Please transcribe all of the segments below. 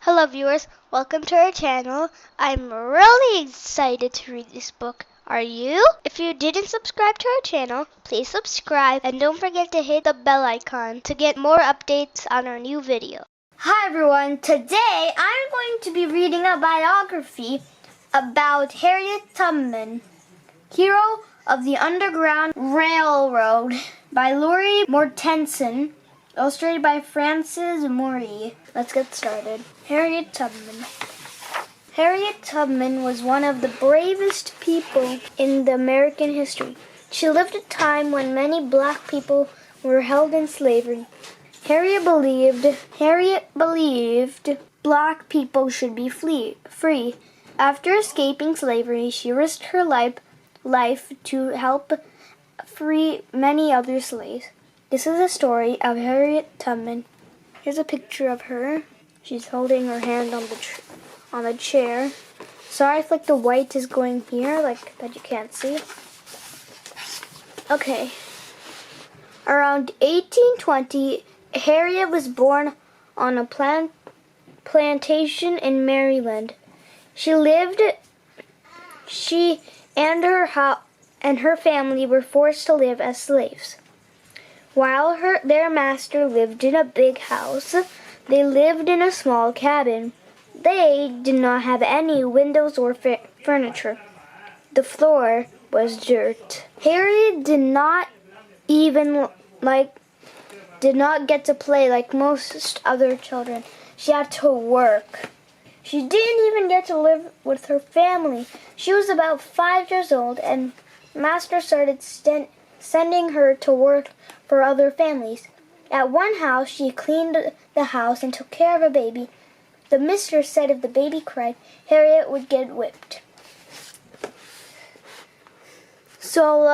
Hello viewers, welcome to our channel. I'm really excited to read this book. Are you? If you didn't subscribe to our channel, please subscribe and don't forget to hit the bell icon to get more updates on our new video. Hi everyone, today I'm going to be reading a biography about Harriet Tubman, Hero of the Underground Railroad by Laurie Mortensen, illustrated by Frances Murray. Let's get started. Harriet Tubman. Harriet Tubman was one of the bravest people in the American history. She lived at a time when many black people were held in slavery. Harriet believed black people should be free. After escaping slavery, she risked her life to help free many other slaves. This is the story of Harriet Tubman. Here's a picture of her. She's holding her hand on the chair. Sorry if the white is going here, that you can't see. Okay. Around 1820, Harriet was born on a plantation in Maryland. She and her family were forced to live as slaves. While their master lived in a big house, they lived in a small cabin. They did not have any windows or furniture. The floor was dirt. Harriet did not get to play like most other children. She had to work. She didn't even get to live with her family. She was about 5 years old, and Master started sending her to work for other families. At one house, she cleaned the house and took care of a baby. The mistress said if the baby cried, Harriet would get whipped. So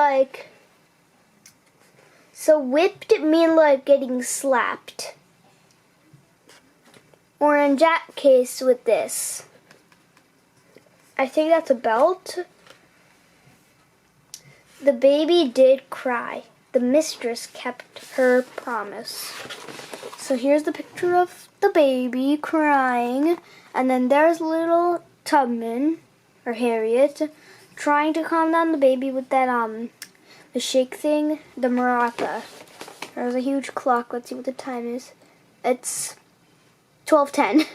whipped mean getting slapped. Or in that case with this. I think that's a belt. The baby did cry. The mistress kept her promise. So here's the picture of the baby crying. And then there's little Tubman, or Harriet, trying to calm down the baby with that, the shake thing, the maratha. There's a huge clock. Let's see what the time is. It's 12:10,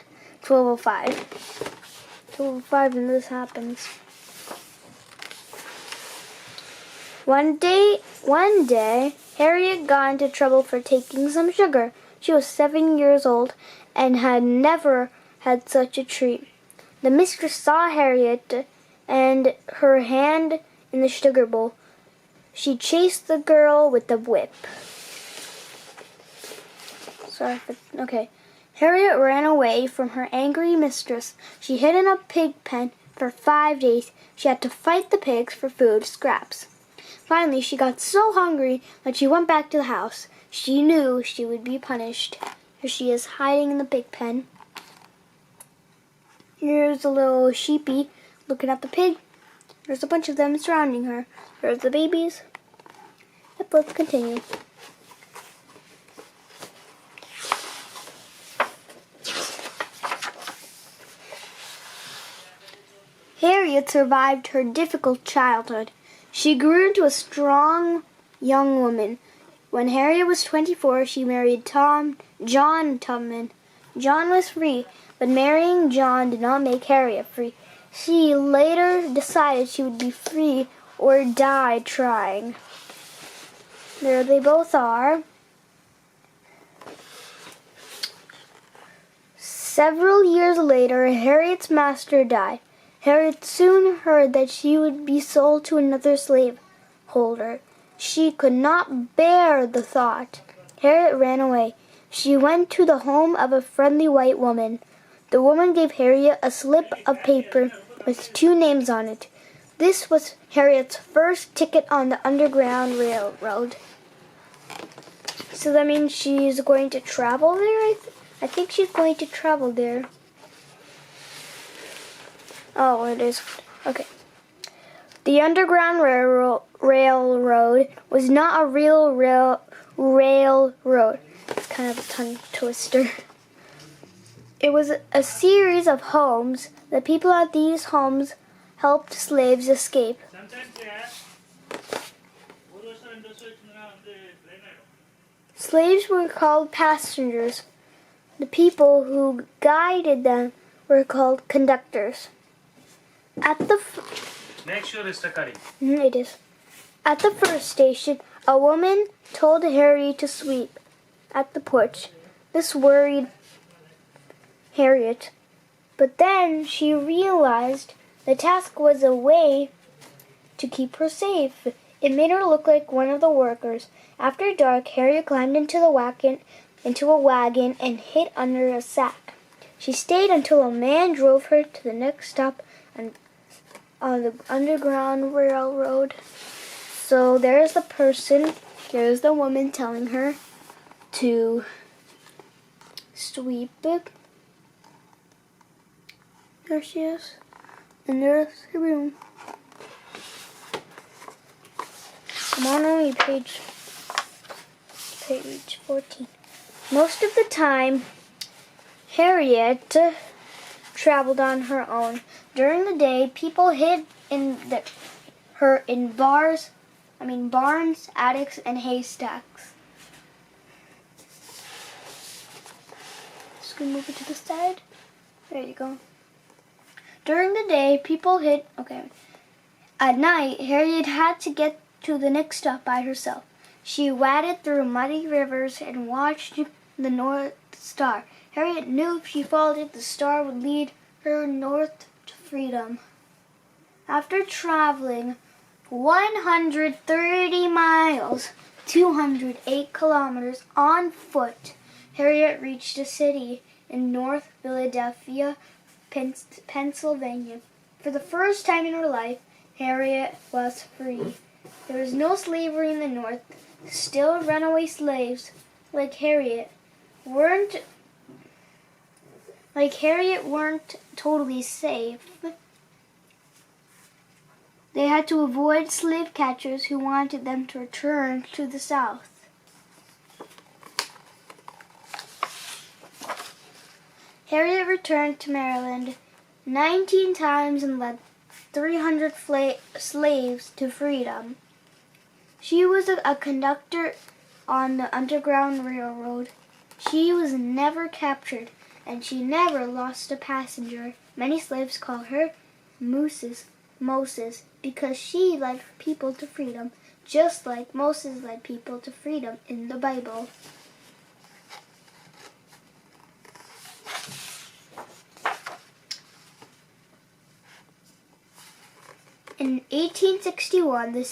12:05. 12:05 and this happens. One day, Harriet got into trouble for taking some sugar. She was 7 years old and had never had such a treat. The mistress saw Harriet and her hand in the sugar bowl. She chased the girl with the whip. Okay. Harriet ran away from her angry mistress. She hid in a pig pen for 5 days. She had to fight the pigs for food scraps. Finally, she got so hungry that she went back to the house. She knew she would be punished. Here she is hiding in the pig pen. Here's a little sheepy looking at the pig. There's a bunch of them surrounding her. There's the babies. Yep, let's continue. Harriet survived her difficult childhood. She grew into a strong young woman. When Harriet was 24, she married John Tubman. John was free, but marrying John did not make Harriet free. She later decided she would be free or die trying. There they both are. Several years later, Harriet's master died. Harriet soon heard that she would be sold to another slaveholder. She could not bear the thought. Harriet ran away. She went to the home of a friendly white woman. The woman gave Harriet a slip of paper with 2 names on it. This was Harriet's first ticket on the Underground Railroad. So that means she's going to travel there? I think she's going to travel there. Oh, it is. Okay. The Underground Railroad was not a real railroad. It's kind of a tongue twister. It was a series of homes. The people at these homes helped slaves escape. Slaves were called passengers. The people who guided them were called conductors. Make sure it's recording. It is. At the first station, a woman told Harry to sweep at the porch. This worried Harriet, but then she realized the task was a way to keep her safe. It made her look like one of the workers. After dark, Harriet climbed into a wagon and hid under a sack. She stayed until a man drove her to the next stop on the Underground Railroad. So there's the woman telling her to sweep it. There she is. And there's the room. I'm on only page 14. Most of the time, Harriet traveled on her own. During the day, people hid in barns, attics, and haystacks. Just gonna move it to the side. There you go. During the day, people hid. Okay. At night, Harriet had to get to the next stop by herself. She waded through muddy rivers and watched the North Star. Harriet knew if she followed it, the star would lead her north to freedom. After traveling 130 miles, 208 kilometers on foot, Harriet reached a city in North Philadelphia, Pennsylvania. For the first time in her life, Harriet was free. There was no slavery in the North. Still, runaway slaves like Harriet weren't totally safe. They had to avoid slave catchers who wanted them to return to the South. Harriet returned to Maryland 19 times and led 300 slaves to freedom. She was a conductor on the Underground Railroad. She was never captured, and she never lost a passenger. Many slaves call her Moses, because she led people to freedom, just like Moses led people to freedom in the Bible. In 1861, the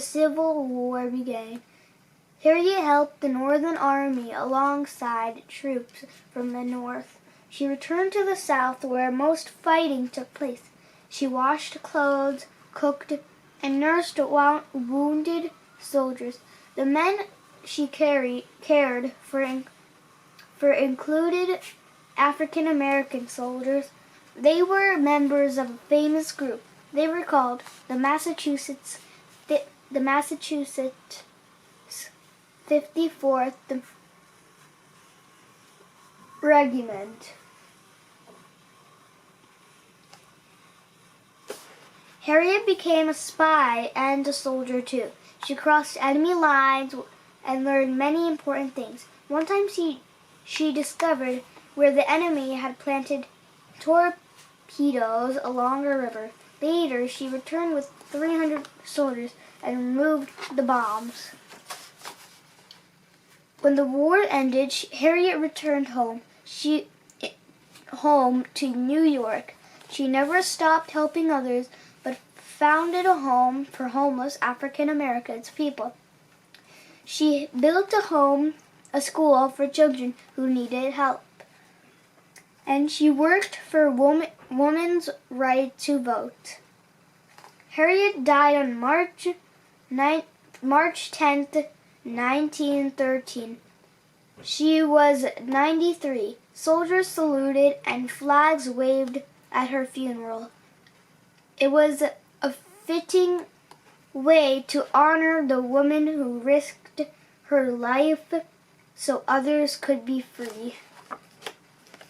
Civil War began. Harriet helped the Northern Army alongside troops from the North. She returned to the South, where most fighting took place. She washed clothes, cooked, and nursed wounded soldiers. The men she cared for included African American soldiers. They were members of a famous group. They were called the Massachusetts 54th Regiment. Harriet became a spy and a soldier too. She crossed enemy lines and learned many important things. One time she discovered where the enemy had planted torpedoes along a river. Later, she returned with 300 soldiers and removed the bombs. When the war ended, Harriet returned home to New York. She never stopped helping others, but founded a home for homeless African American people. She built a school for children who needed help. And she worked for women's right to vote. Harriet died on March 10th, 1913. She was 93. Soldiers saluted and flags waved at her funeral. It was a fitting way to honor the woman who risked her life so others could be free.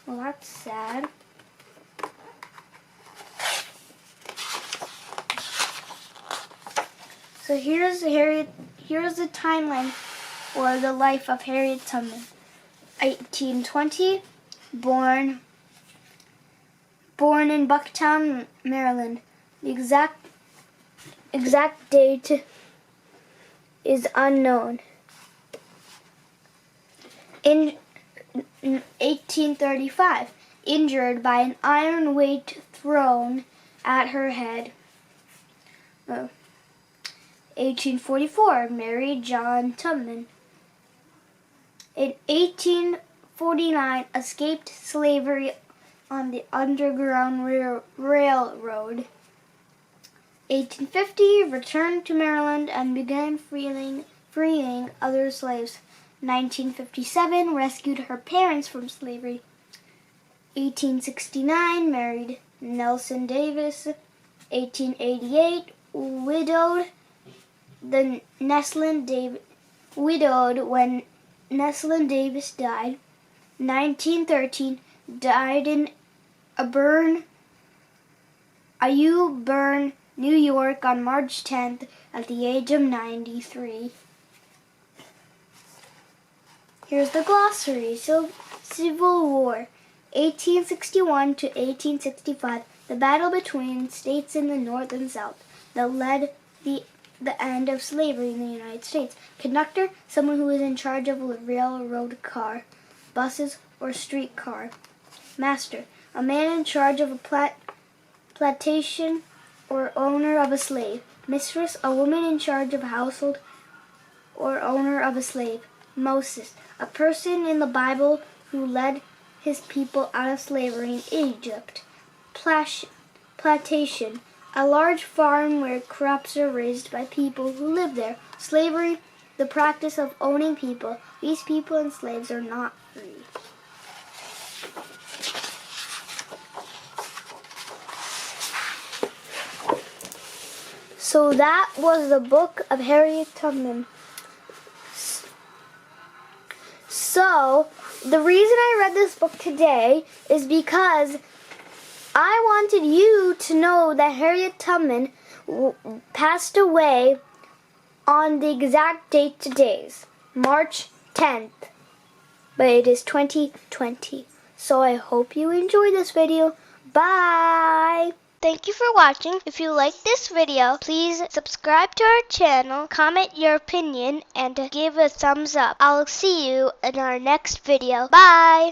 Well, that's sad. So here's the timeline for the life of Harriet Tubman. 1820, born in Bucktown, Maryland. The exact date is unknown. In 1835, injured by an iron weight thrown at her head. 1844, married John Tubman. In 1849, escaped slavery on the Underground Railroad. 1850, returned to Maryland and began freeing other slaves. 1957, rescued her parents from slavery. 1869, married Nelson Davis. 1888, widowed when Neslin Davis died. 1913, died in Burn, New York on March 10th at the age of 93. Here's the glossary. Civil War, 1861 to 1865, the battle between states in the North and South that led the end of slavery in the United States. Conductor, someone who is in charge of a railroad car, buses, or streetcar. Master, a man in charge of a plantation or owner of a slave. Mistress, a woman in charge of a household or owner of a slave. Moses, a person in the Bible who led his people out of slavery in Egypt. Plantation, a large farm where crops are raised by people who live there. Slavery, the practice of owning people. These people and slaves are not free. So that was the book of Harriet Tubman. So, the reason I read this book today is because I wanted you to know that Harriet Tubman passed away on the exact date today, March 10th, but it is 2020. So I hope you enjoyed this video. Bye! Thank you for watching. If you like this video, please subscribe to our channel, comment your opinion, and give a thumbs up. I'll see you in our next video. Bye!